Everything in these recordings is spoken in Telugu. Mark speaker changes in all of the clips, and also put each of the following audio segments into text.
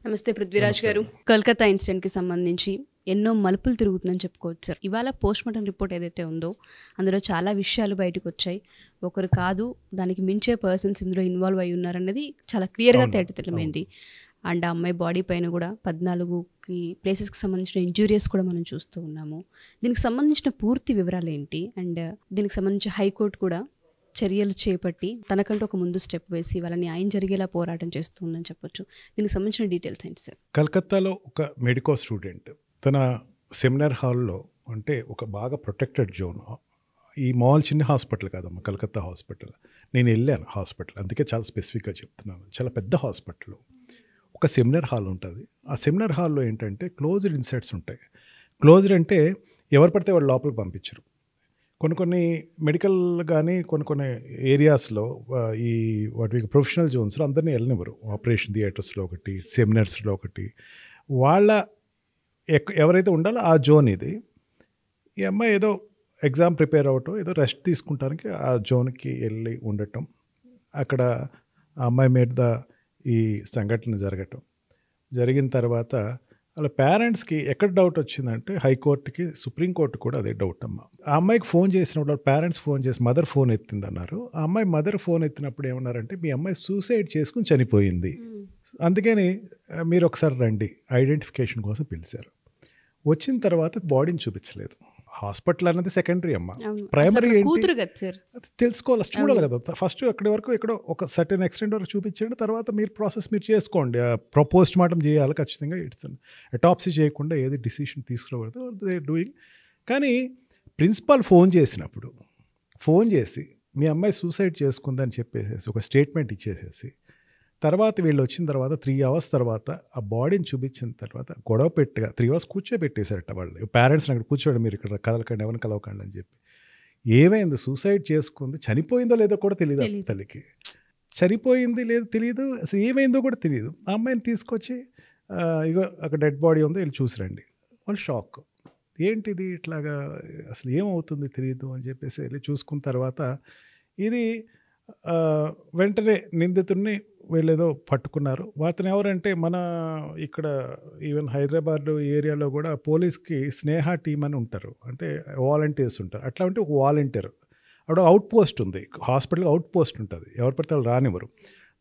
Speaker 1: నమస్తే పృథ్వీరాజ్ గారు. కోల్కతా ఇన్సిడెంట్కి సంబంధించి ఎన్నో మలుపులు తిరుగుతుందని చెప్పుకోవచ్చు సార్. ఇవాళ పోస్ట్ మార్టం రిపోర్ట్ ఏదైతే ఉందో అందులో చాలా విషయాలు బయటకు వచ్చాయి. ఒకరు కాదు, దానికి మించే పర్సన్స్ ఇందులో ఇన్వాల్వ్ అయి ఉన్నారన్నది చాలా క్లియర్గా తేటతెల్లమైంది. అండ్ ఆ అమ్మాయి బాడీ పైన కూడా 14 ప్లేసెస్కి సంబంధించిన ఇంజూరీస్ కూడా మనం చూస్తూ ఉన్నాము. దీనికి సంబంధించిన పూర్తి వివరాలు ఏంటి? అండ్ దీనికి సంబంధించి హైకోర్టు కూడా చర్యలు చేపట్టి తనకంటూ ఒక ముందు స్టెప్ వేసి వాళ్ళ న్యాయం జరిగేలా పోరాటం చేస్తుందని చెప్పొచ్చు. దీనికి సంబంధించిన డీటెయిల్స్ ఏంటి సార్?
Speaker 2: కలకత్తాలో ఒక మెడికో స్టూడెంట్ తన సెమినార్ హాల్లో, అంటే ఒక బాగా ప్రొటెక్టెడ్ జోన్, ఈ మాల్ చిన్న హాస్పిటల్ కాదమ్మా, కలకత్తా హాస్పిటల్. నేను వెళ్ళాను హాస్పిటల్, అందుకే చాలా స్పెసిఫిక్గా చెప్తున్నాను. చాలా పెద్ద హాస్పిటల్, ఒక సెమినార్ హాల్ ఉంటుంది. ఆ సెమినార్ హాల్లో ఏంటంటే క్లోజ్డ్ ఇన్సెట్స్ ఉంటాయి. క్లోజ్డ్ అంటే ఎవరు పడితే వాళ్ళు లోపలికి పంపించరు. కొన్ని మెడికల్ కానీ కొన్ని ఏరియాస్లో ఈ వాటి ప్రొఫెషనల్ జోన్స్లో అందరినీ వెళ్ళనివ్వరు. ఆపరేషన్ థియేటర్స్లో ఒకటి, సెమినార్స్లో ఒకటి, వాళ్ళ ఎవరైతే ఉండాలో ఆ జోన్ ఇది. ఈ అమ్మాయి ఏదో ఎగ్జామ్ ప్రిపేర్ అవ్వటం, ఏదో రెస్ట్ తీసుకుంటానికి ఆ జోన్కి వెళ్ళి ఉండటం, అక్కడ ఆ అమ్మాయి మీద ఈ సంఘటన జరిగిన తర్వాత వాళ్ళ పేరెంట్స్కి ఎక్కడ డౌట్ వచ్చిందంటే హైకోర్టుకి, సుప్రీంకోర్టు కూడా అదే డౌట్ అమ్మ. ఆ అమ్మాయికి ఫోన్ చేసినప్పుడు పేరెంట్స్ ఫోన్ చేసి మదర్ ఫోన్ ఎత్తిందన్నారు. ఆ అమ్మాయి మదర్ ఫోన్ ఎత్తినప్పుడు ఏమన్నారంటే మీ అమ్మాయి సూసైడ్ చేసుకుని చనిపోయింది, అందుకని మీరు ఒకసారి రండి ఐడెంటిఫికేషన్ కోసం పిలిచారు. వచ్చిన తర్వాత బాడీని చూపించలేదు. హాస్పిటల్ అన్నది సెకండరీ అమ్మ, ప్రైమరీ అది తెలుసుకోవాలి, చూడాలి కదా. ఫస్ట్ అక్కడి వరకు ఎక్కడో ఒక సర్టెన్ ఎక్స్టెంట్ వరకు చూపించండి, తర్వాత మీరు ప్రాసెస్ మీరు చేసుకోండి. పోస్ట్ మార్టం చేయాలి ఖచ్చితంగా. ఇట్స్ అటాప్సీ చేయకుండా ఏది డిసిషన్ తీసుకోకూడదు, దే డూయింగ్. కానీ ప్రిన్సిపాల్ ఫోన్ చేసి మీ అమ్మాయి సూసైడ్ చేసుకుందని చెప్పేసి ఒక స్టేట్మెంట్ ఇచ్చేసేసి, తర్వాత వీళ్ళు వచ్చిన తర్వాత 3 hours తర్వాత ఆ బాడీని చూపించిన తర్వాత గొడవ పెట్టగా 3 hours కూర్చోబెట్టేశారట వాళ్ళు పేరెంట్స్ని. అక్కడ కూర్చోండి, మీరు ఇక్కడ కదలకండి, ఎవరిని కలవకండి అని చెప్పి. ఏమైంది, సూసైడ్ చేసుకుంది, చనిపోయిందో లేదో కూడా తెలియదు తల్లికి. చనిపోయింది లేదో తెలియదు, అసలు ఏమైందో కూడా తెలియదు. ఆ అమ్మాయిని తీసుకొచ్చి ఇగో అక్కడ డెడ్ బాడీ ఉందో వీళ్ళు చూసిరండి. వాళ్ళు షాక్, ఏంటిది ఇట్లాగా అసలు ఏమవుతుంది తెలియదు అని చెప్పేసి వెళ్ళి చూసుకున్న తర్వాత ఇది వెంటనే నిందితుడిని వీళ్ళేదో పట్టుకున్నారు. అతను ఎవరంటే మన ఇక్కడ ఈవెన్ హైదరాబాద్ ఏరియాలో కూడా పోలీస్కి స్నేహ టీమ్ అని ఉంటారు, అంటే వాలంటీర్స్ ఉంటారు. అట్లా ఉంటే ఒక వాలంటీర్ అక్కడ అవుట్ పోస్ట్ ఉంది, హాస్పిటల్ అవుట్ పోస్ట్ ఉంటుంది, ఎవరి పడితే వాళ్ళు రానివ్వరు.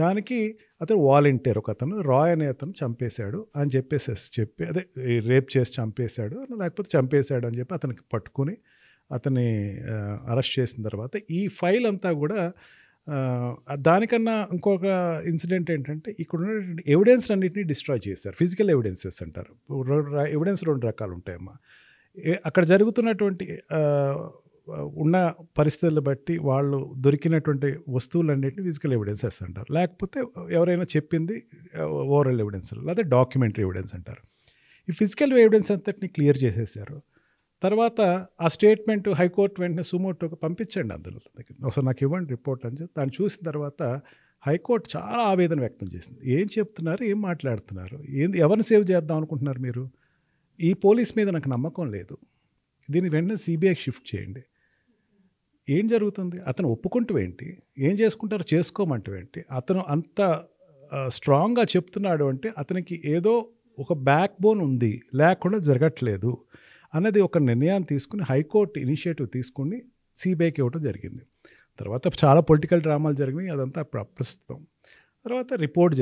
Speaker 2: దానికి అతను వాలంటీర్, ఒక అతను రాయ్ అనే అతను చంపేశాడు అని చెప్పి అదే రేప్ చేసి చంపేశాడు లేకపోతే చంపేశాడు అని చెప్పి అతనికి పట్టుకుని అతన్ని అరెస్ట్ చేసిన తర్వాత ఈ ఫైల్ అంతా కూడా దానికన్నా ఇంకొక ఇన్సిడెంట్ ఏంటంటే ఇక్కడ ఉన్న ఎవిడెన్స్ అన్నింటినీ డిస్ట్రాయ్ చేశారు. ఫిజికల్ ఎవిడెన్సెస్ అంటారు. ఎవిడెన్స్ 2 రకాలు ఉంటాయమ్మా. అక్కడ జరుగుతున్నటువంటి ఉన్న పరిస్థితులను బట్టి వాళ్ళు దొరికినటువంటి వస్తువులన్నింటినీ ఫిజికల్ ఎవిడెన్సెస్ అంటారు. లేకపోతే ఎవరైనా చెప్పింది ఓరల్ ఎవిడెన్స్, లేదా డాక్యుమెంటరీ ఎవిడెన్స్ అంటారు. ఈ ఫిజికల్ ఎవిడెన్స్ అంతటిని క్లియర్ చేసేసారు. తర్వాత ఆ స్టేట్మెంట్ హైకోర్టు వెంటనే సుమోటోకి పంపించండి, అందులో ఒకసారి నాకు ఇవ్వండి రిపోర్ట్ అని చెప్పి దాన్ని చూసిన తర్వాత హైకోర్టు చాలా ఆవేదన వ్యక్తం చేసింది. ఏం చెప్తున్నారు, ఏం మాట్లాడుతున్నారు, ఎవరిని సేవ్ చేద్దాం అనుకుంటున్నారు మీరు? ఈ పోలీస్ మీద నాకు నమ్మకం లేదు, దీన్ని వెంటనే సిబిఐకి షిఫ్ట్ చేయండి. ఏం జరుగుతుంది? అతను ఒప్పుకుంటూ ఏంటి, ఏం చేసుకుంటారో చేసుకోమంటూ ఏంటి? అతను అంత స్ట్రాంగ్గా చెప్తున్నాడు అంటే అతనికి ఏదో ఒక బ్యాక్ బోన్ ఉంది, లేకుండా జరగట్లేదు అన్నది ఒక నిర్ణయాన్ని తీసుకుని హైకోర్టు ఇనిషియేటివ్ తీసుకుని సిబిఐకి ఇవ్వడం జరిగింది. తర్వాత చాలా పొలిటికల్ డ్రామాలు జరిగినాయి, అదంతా ప్రస్తుతం. తర్వాత రిపోర్ట్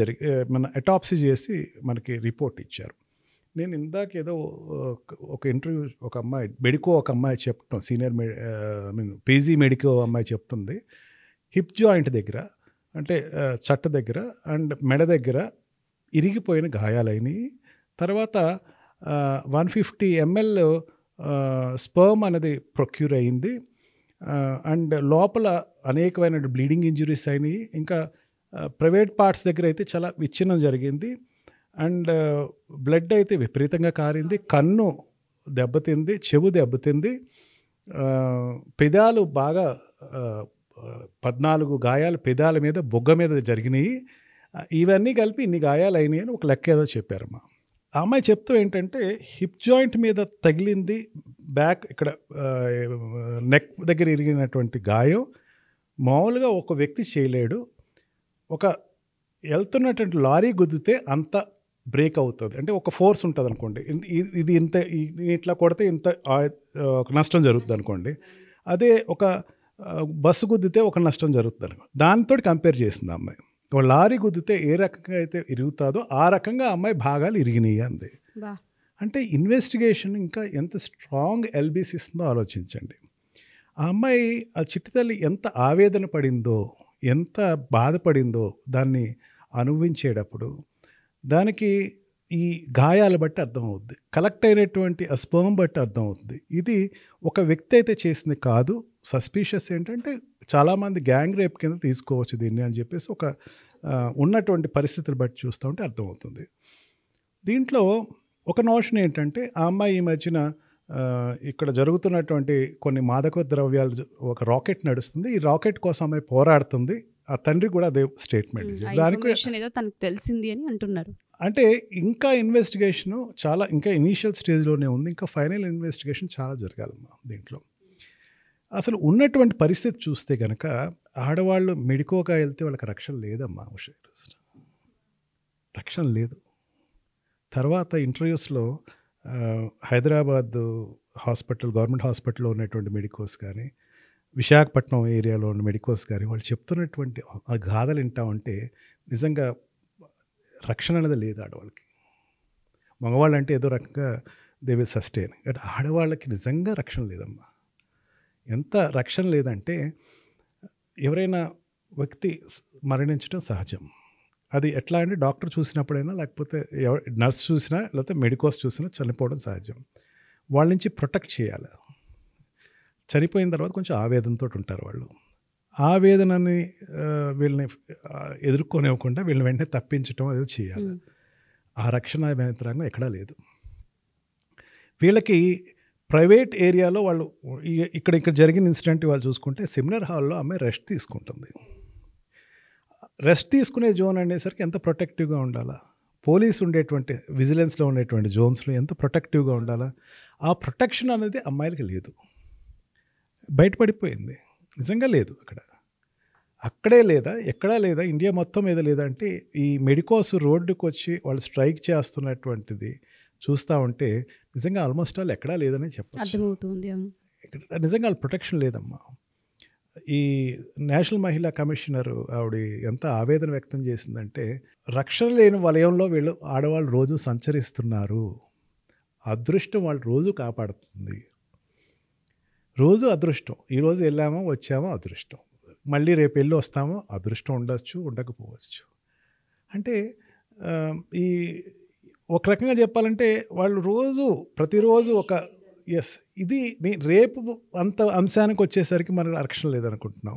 Speaker 2: మన అటాప్సీ చేసి మనకి రిపోర్ట్ ఇచ్చారు. నేను ఇందాక ఏదో ఒక ఇంటర్వ్యూ ఒక అమ్మాయి చెప్తాం, సీనియర్ పీజీ మెడికో అమ్మాయి చెప్తుంది, హిప్ జాయింట్ దగ్గర అంటే చట్ట దగ్గర అండ్ మెడ దగ్గర ఇరిగిపోయిన గాయాలైనవి. తర్వాత 150 ml స్పర్మ్ అనేది ప్రొక్యూర్ అయింది. అండ్ లోపల అనేకమైన బ్లీడింగ్ ఇంజురీస్ అయినాయి. ఇంకా ప్రైవేట్ పార్ట్స్ దగ్గర అయితే చాలా విచ్ఛిన్నం జరిగింది. అండ్ బ్లడ్ అయితే విపరీతంగా కారింది, కన్ను దెబ్బతింది, చెవు దెబ్బతింది, పెదాలు బాగా 14 గాయాలు పెదాల మీద, బొగ్గ మీద జరిగినాయి. ఇవన్నీ కలిపి ఇన్ని గాయాలు అయినాయి అని ఒక లెక్క ఏదో చెప్పారమ్మా. ఆ అమ్మాయి చెప్తూ ఏంటంటే హిప్ జాయింట్ మీద తగిలింది, బ్యాక్ ఇక్కడ నెక్ దగ్గర ఇరిగినటువంటి గాయం మామూలుగా ఒక వ్యక్తి చేయలేడు, ఒక వెళ్తున్నటువంటి లారీ గుద్దితే అంత బ్రేక్ అవుతుంది. అంటే ఒక ఫోర్స్ ఉంటుంది అనుకోండి, ఇది ఇంత ఇట్లా కొడితే ఇంత ఒక నష్టం జరుగుతుంది అనుకోండి. అదే ఒక బస్సు గుద్దితే ఒక నష్టం జరుగుతుంది అనుకో, దాంతో కంపేర్ చేసింది ఆ అమ్మాయి. ఒక లారీ గుద్దితే ఏ రకంగా అయితే ఇరుగుతుందో ఆ రకంగా అమ్మాయి భాగాలు ఇరిగినాయి అంది. అంటే ఇన్వెస్టిగేషన్ ఇంకా ఎంత స్ట్రాంగ్ ఎల్బీస్ ఇస్తుందో ఆలోచించండి. ఆ అమ్మాయి ఆ చిట్టి తల్లి ఎంత ఆవేదన పడిందో, ఎంత బాధపడిందో దాన్ని అనుభవించేటప్పుడు దానికి ఈ గాయాలు బట్టి అర్థమవుద్ది, కలెక్ట్ అయినటువంటి ఆ స్పర్మ్ బట్టి అర్థమవుతుంది. ఇది ఒక వ్యక్తి అయితే చేసింది కాదు. సస్పీషియస్ ఏంటంటే చాలామంది గ్యాంగ్ రేప్ కింద తీసుకోవచ్చు దీన్ని అని చెప్పేసి ఒక ఉన్నటువంటి పరిస్థితులు బట్టి చూస్తూ ఉంటే అర్థమవుతుంది. దీంట్లో ఒక నోషన్ ఏంటంటే ఆ అమ్మాయి ఈ మధ్యన ఇక్కడ జరుగుతున్నటువంటి కొన్ని మాదక ద్రవ్యాలు, ఒక రాకెట్ నడుస్తుంది, ఈ రాకెట్ కోసం అమ్మాయి పోరాడుతుంది. ఆ తండ్రి కూడా అదే స్టేట్మెంట్ దానికి
Speaker 1: ఏదో తనకు తెలిసింది అని అంటున్నారు.
Speaker 2: అంటే ఇంకా ఇన్వెస్టిగేషన్ చాలా ఇంకా ఇనీషియల్ స్టేజ్లోనే ఉంది. ఇంకా ఫైనల్ ఇన్వెస్టిగేషన్ చాలా జరగాలమ్మా దీంట్లో. అసలు ఉన్నటువంటి పరిస్థితి చూస్తే కనుక ఆడవాళ్ళు మెడికోగా వెళ్తే వాళ్ళకి రక్షణ లేదమ్మా, రక్షణ లేదు. తర్వాత ఇంటర్వ్యూస్లో హైదరాబాద్ హాస్పిటల్, గవర్నమెంట్ హాస్పిటల్లో ఉన్నటువంటి మెడికోస్ కానీ, విశాఖపట్నం ఏరియాలో ఉన్న మెడికోస్ కానీ వాళ్ళు చెప్తున్నటువంటి ఆ గాథలు వింటామంటే నిజంగా రక్షణ అనేది లేదు ఆడవాళ్ళకి. మగవాళ్ళు అంటే ఏదో రకంగా దే విల్ సస్టైన్, బట్ ఆడవాళ్ళకి నిజంగా రక్షణ లేదమ్మా. ఎంత రక్షణ లేదంటే ఎవరైనా వ్యక్తి మరణించడం సహజం. అది ఎట్లా అంటే డాక్టర్ చూసినప్పుడైనా, లేకపోతే నర్స్ చూసినా, లేకపోతే మెడికోస్ చూసినా చనిపోవడం సహజం. వాళ్ళ నుంచి ప్రొటెక్ట్ చేయాలి. చనిపోయిన తర్వాత కొంచెం ఆవేదనతో ఉంటారు వాళ్ళు. ఆవేదనని వీళ్ళని ఎదుర్కొనివ్వకుండా వీళ్ళని వెంటనే తప్పించడం అనేది చేయాలి. ఆ రక్షణ యంత్రాంగం ఎక్కడా లేదు వీళ్ళకి. ప్రైవేట్ ఏరియాలో వాళ్ళు ఇక్కడ జరిగిన ఇన్సిడెంట్ వాళ్ళు చూసుకుంటే సెమినార్ హాల్లో అమ్మాయి రెస్ట్ తీసుకుంటుంది. రెస్ట్ తీసుకునే జోన్ అనేసరికి ఎంత ప్రొటెక్టివ్గా ఉండాలా, పోలీసు ఉండేటువంటి విజిలెన్స్లో ఉండేటువంటి జోన్స్లో ఎంత ప్రొటెక్టివ్గా ఉండాలా, ఆ ప్రొటెక్షన్ అనేది అమ్మాయిలకి లేదు, బయటపడిపోయింది. నిజంగా లేదు అక్కడ. అక్కడే లేదా, ఎక్కడా లేదా, ఇండియా మొత్తం మీద లేదా అంటే ఈ మెడికోస్ రోడ్డుకు వచ్చి వాళ్ళు స్ట్రైక్ చేస్తున్నటువంటిది చూస్తూ ఉంటే నిజంగా ఆల్మోస్ట్ ఆల్ ఎక్కడా లేదని చెప్పచ్చు. నిజంగా వాళ్ళ ప్రొటెక్షన్ లేదమ్మా. ఈ నేషనల్ మహిళా కమిషనర్ ఆవిడ ఎంత ఆవేదన వ్యక్తం చేసిందంటే, రక్షణ లేని వలయంలో వీళ్ళు ఆడవాళ్ళు రోజు సంచరిస్తున్నారు, అదృష్టం వాళ్ళు రోజు కాపాడుతుంది. రోజు అదృష్టం. ఈరోజు వెళ్ళామో వచ్చామో అదృష్టం, మళ్ళీ రేపు వెళ్ళి వస్తామో అదృష్టం ఉండొచ్చు, ఉండకపోవచ్చు. అంటే ఈ ఒక రకంగా చెప్పాలంటే వాళ్ళు ప్రతిరోజు ఒక ఇది రేపు అంత అంశానికి వచ్చేసరికి మనకు రక్షణ లేదనుకుంటున్నాం.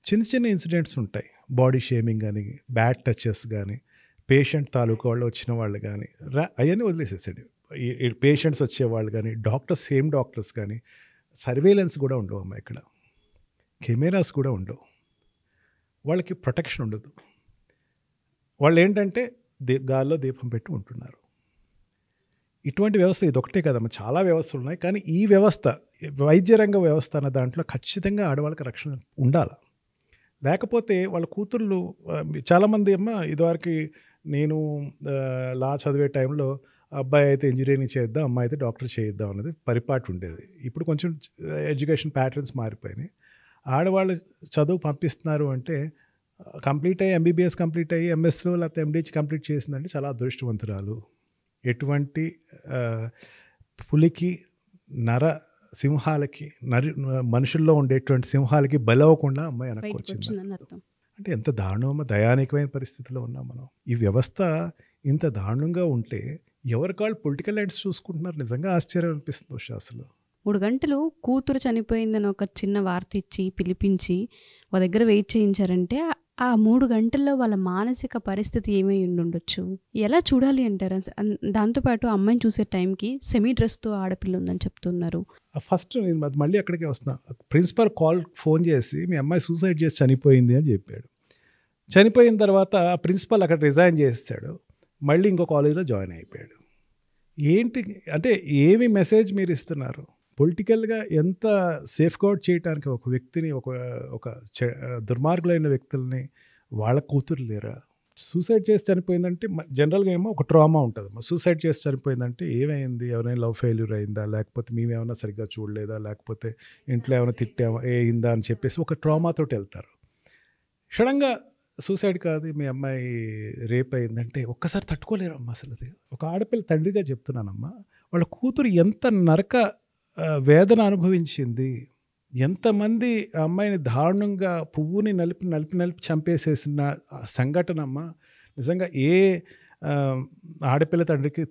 Speaker 2: చిన్న చిన్న ఇన్సిడెంట్స్ ఉంటాయి, బాడీ షేమింగ్ కానీ, బ్యాడ్ టచెస్ కానీ, పేషెంట్ తాలూకు వాళ్ళు వచ్చిన వాళ్ళు కానీ అవన్నీ వదిలేసేసాడు. ఈ పేషెంట్స్ వచ్చేవాళ్ళు కానీ, సేమ్ డాక్టర్స్ కానీ, సర్వేలెన్స్ కూడా ఉండవు అమ్మ, ఇక్కడ కెమెరాస్ కూడా ఉండవు, వాళ్ళకి ప్రొటెక్షన్ ఉండదు. వాళ్ళు ఏంటంటే గాల్లో దీపం పెట్టి ఉంటున్నారు. ఇటువంటి వ్యవస్థ ఇదొకటే కదమ్మా, చాలా వ్యవస్థలు ఉన్నాయి. కానీ ఈ వ్యవస్థ, వైద్య రంగ వ్యవస్థ అన్న దాంట్లో ఖచ్చితంగా ఆడవాళ్ళకి రక్షణ ఉండాలి. లేకపోతే వాళ్ళ కూతుర్లు చాలామంది అమ్మ, ఇదివరకు నేను లా చదివే టైంలో అబ్బాయి అయితే ఇంజనీరింగ్ చేద్దాం, అమ్మాయి అయితే డాక్టర్ చేద్దాం అనేది పరిపాటు ఉండేది. ఇప్పుడు కొంచెం ఎడ్యుకేషన్ ప్యాటర్న్స్ మారిపోయినాయి. ఆడవాళ్ళు చదువు పంపిస్తున్నారు అంటే కంప్లీట్ అయ్యి ఎంబీబీఎస్ కంప్లీట్ అయ్యి ఎంఎస్ లేకపోతే ఎండిహెచ్ కంప్లీట్ చేసిందంటే చాలా అదృష్టవంతురాలు. ఎటువంటి పులికి, సింహాలకి, మనుషుల్లో ఉండేటువంటి సింహాలకి బలవకుండా అమ్మాయి వెనక్కి వచ్చింది. అంటే ఎంత దారుణమో, దయానీకమైన పరిస్థితిలో ఉన్నాం మనం. ఈ వ్యవస్థ ఇంత దారుణంగా ఉంటే ఎవరికాళ్ళు పొలిటికల్ లైన్స్ చూసుకుంటున్నారు. నిజంగా ఆశ్చర్యం అనిపిస్తుంది. అసలు
Speaker 1: 3 గంటలు కూతురు చనిపోయిందని ఒక చిన్న వార్త ఇచ్చి పిలిపించి వాళ్ళ దగ్గర వెయిట్ చేయించారంటే ఆ 3 గంటల్లో వాళ్ళ మానసిక పరిస్థితి ఏమై ఉండొచ్చు, ఎలా చూడాలి అంటారు? దాంతోపాటు అమ్మాయిని చూసే టైంకి సెమీ డ్రెస్తో ఆడపిల్ల ఉందని చెప్తున్నారు.
Speaker 2: ఫస్ట్ నేను మళ్ళీ అక్కడికే వస్తున్నా. ప్రిన్సిపల్ ఫోన్ చేసి మీ అమ్మాయి సూసైడ్ చేసి చనిపోయింది అని చెప్పాడు. చనిపోయిన తర్వాత ప్రిన్సిపల్ అక్కడ రిజైన్ చేస్తాడు, మళ్ళీ ఇంకో కాలేజీలో జాయిన్ అయిపోయాడు. ఏంటి అంటే ఏమి మెసేజ్ మీరు ఇస్తున్నారు? పొలిటికల్గా ఎంత సేఫ్ గార్డ్ చేయడానికి ఒక వ్యక్తిని, ఒక దుర్మార్గులైన వ్యక్తుల్ని వాళ్ళ కూతురు లేరా? సూసైడ్ చేసి చనిపోయిందంటే జనరల్గా ఏమో ఒక ట్రామా ఉంటుంది. సూసైడ్ చేసి చనిపోయిందంటే ఏమైంది, ఎవరైనా లవ్ ఫెయిల్యూర్ అయిందా, లేకపోతే మేమేమైనా సరిగ్గా చూడలేదా, లేకపోతే ఇంట్లో ఏమైనా తిట్టామా అయిందా అని చెప్పేసి ఒక ట్రామాతోటి వెళ్తారు. సడన్గా సూసైడ్ కాదు మీ అమ్మాయి రేప్ అయిందంటే ఒక్కసారి తట్టుకోలేరమ్మా. అసలు అది ఒక ఆడపిల్ల తండ్రిగా చెప్తున్నానమ్మా, వాళ్ళ కూతురు ఎంత నరక వేదన అనుభవించింది, ఎంతమంది ఆ అమ్మాయిని దారుణంగా పువ్వుని నలిపి చంపేసేసిన సంఘటన అమ్మ. నిజంగా ఏ ఆడపిల్ల తండ్రికి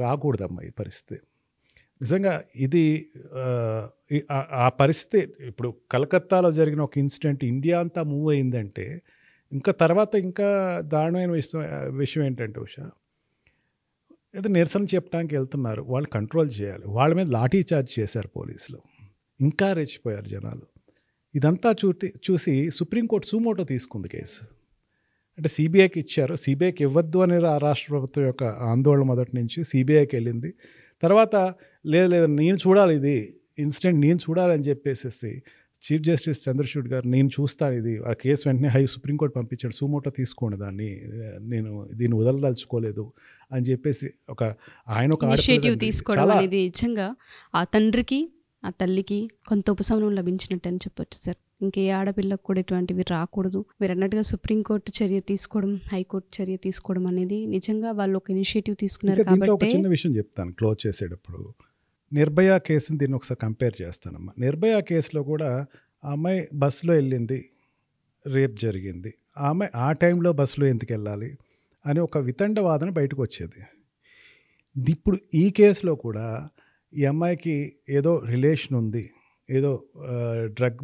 Speaker 2: రాకూడదమ్మా ఈ పరిస్థితి. నిజంగా ఇది ఆ పరిస్థితి ఇప్పుడు కలకత్తాలో జరిగిన ఒక ఇన్సిడెంట్ ఇండియా అంతా మూవ్ అయిందంటే ఇంకా తర్వాత ఇంకా దారుణమైన విషయం ఏంటంటే ఉషా, ఏదో నిరసన చెప్పడానికి వెళ్తున్నారు, వాళ్ళు కంట్రోల్ చేయాలి, వాళ్ళ మీద లాఠీ చార్జ్ చేశారు పోలీసులు, ఇంకా రెచ్చిపోయారు జనాలు. ఇదంతా చూసి సుప్రీంకోర్టు సుమోటో తీసుకుంది కేసు. అంటే సిబిఐకి ఇచ్చారు, సిబిఐకి ఇవ్వద్దు అని రాష్ట్ర ప్రభుత్వం యొక్క ఆందోళన మొదటి నుంచి సిబిఐకి వెళ్ళింది. తర్వాత లేదు నేను చూడాలి, ఇది ఇన్సిడెంట్ నేను చూడాలని చెప్పేసి చీఫ్ జస్టిస్ చంద్రచూడ్ గారు నేను చూస్తాను ఇది, ఆ కేసు వెంటనే సుప్రీంకోర్టు పంపించాడు, సుమోటో తీసుకోండి దాన్ని, నేను దీన్ని వదలదలుచుకోలేదు అని చెప్పేసి ఆయన ఒక
Speaker 1: ఇనిషియేటివ్ తీసుకోవడం అనేది నిజంగా ఆ తండ్రికి ఆ తల్లికి కొంత ఉపశమనం లభించినట్టు అని చెప్పొచ్చు సార్. ఇంకే ఆడపిల్లకు కూడా ఇటువంటివి రాకూడదు. మీరు అన్నట్టుగా సుప్రీంకోర్టు చర్య తీసుకోవడం, హైకోర్టు చర్య తీసుకోవడం అనేది నిజంగా వాళ్ళు ఒక ఇనిషియేటివ్ తీసుకున్నారు కాబట్టి.
Speaker 2: ఒక చిన్న విషయం చెప్తాను క్లోజ్ చేసేటప్పుడు, నిర్భయ కేసుని దీన్ని ఒకసారి కంపేర్ చేస్తానమ్మా. నిర్భయ కేసులో కూడా ఆ అమ్మాయి బస్సులో వెళ్ళింది, రేప్ జరిగింది, ఆ అమ్మాయి ఆ టైంలో బస్సులో ఎందుకు వెళ్ళాలి అని ఒక వితండవాదన బయటకు వచ్చేది. ఇప్పుడు ఈ కేసులో కూడా ఈ అమ్మాయికి ఏదో రిలేషన్ ఉంది, ఏదో డ్రగ్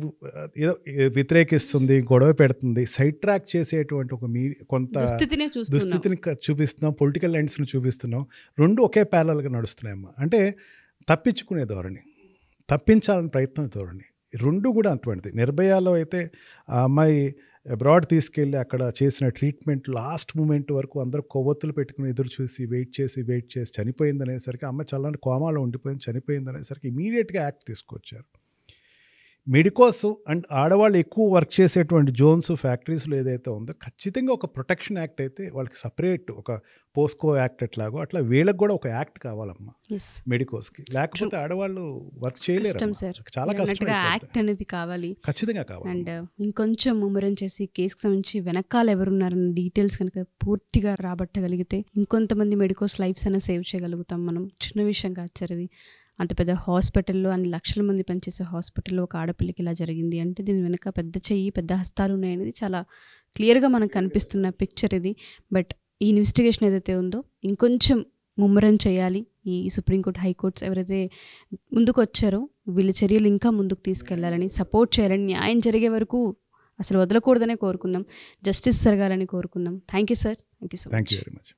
Speaker 2: ఏదో వ్యతిరేకిస్తుంది, గొడవ పెడుతుంది, సైడ్ ట్రాక్ చేసేటువంటి ఒక కొంత దుస్థితిని చూపిస్తున్నాం, పొలిటికల్ లెండ్స్ని చూపిస్తున్నాం. రెండు ఒకే ప్యారలల్గా నడుస్తున్నాయమ్మా. అంటే తప్పించుకునే ధోరణి, తప్పించాలని ప్రయత్నం ధోరణి, రెండు కూడా అటువంటిది. నిర్భయాలో అయితే ఆ అమ్మాయి అబ్రాడ్ తీసుకెళ్ళి అక్కడ చేసిన ట్రీట్మెంట్ లాస్ట్ మూమెంట్ వరకు అందరూ కొవ్వొత్తులు పెట్టుకుని ఎదురు చూసి వెయిట్ చేసి చనిపోయింది అనేసరికి అమ్మాయి చల్లని కోమాలో ఉండిపోయింది, చనిపోయింది అనేసరికి ఇమీడియట్గా యాక్ట్ తీసుకొచ్చారు. మెడికోస్ అండ్ ఆడవాళ్ళు ఎక్కువ వర్క్ చేసేటువంటి జోన్స్, ఫ్యాక్టరీస్లో ఏదైతే ఉందో ఖచ్చితంగా ఒక ప్రొటెక్షన్ యాక్ట్ అయితే వాళ్ళకి సపరేట్ ఒక పోస్కో యాక్ట్ ఎట్లాగో అట్లా వీళ్ళకి కూడా ఒక యాక్ట్ కావాలమ్మా మెడికోస్కి, లేకపోతే ఆడవాళ్ళు వర్క్ చేయలేరు. చాలా కష్టం,
Speaker 1: యాక్ట్ అనేది కావాలి,
Speaker 2: ఖచ్చితంగా కావాలి.
Speaker 1: అండ్ ఇంకొంచెం ముమ్మరం చేసి కేసుకి సంబంధించి వెనకాల ఎవరున్నారన్న డీటెయిల్స్ కనుక పూర్తిగా రాబట్టగలిగితే ఇంకొంతమంది మెడికోస్ లైఫ్స్ అయినా సేవ్ చేయగలుగుతాం మనం. చిన్న విషయం కాదు సార్ ఇది. అంత పెద్ద హాస్పిటల్లో, అన్ని లక్షల మంది పనిచేసే హాస్పిటల్లో ఒక ఆడపిల్లకి ఇలా జరిగింది అంటే దీని వెనుక పెద్ద చెయ్యి, పెద్ద హస్తాలు ఉన్నాయనేది చాలా క్లియర్గా మనకు కనిపిస్తున్న పిక్చర్ ఇది. బట్ ఈ ఇన్వెస్టిగేషన్ ఏదైతే ఉందో ఇంకొంచెం ముమ్మరం చేయాలి. ఈ సుప్రీంకోర్టు, హైకోర్ట్స్ ఎవరైతే ముందుకు వచ్చారో వీళ్ళ చర్యలు ఇంకా ముందుకు తీసుకెళ్లాలని, సపోర్ట్ చేయాలని, న్యాయం జరిగే వరకు అసలు వదలకూడదనే కోరుకుందాం, జస్టిస్ జరగాలని కోరుకుందాం. Thank you sir, thank you so much.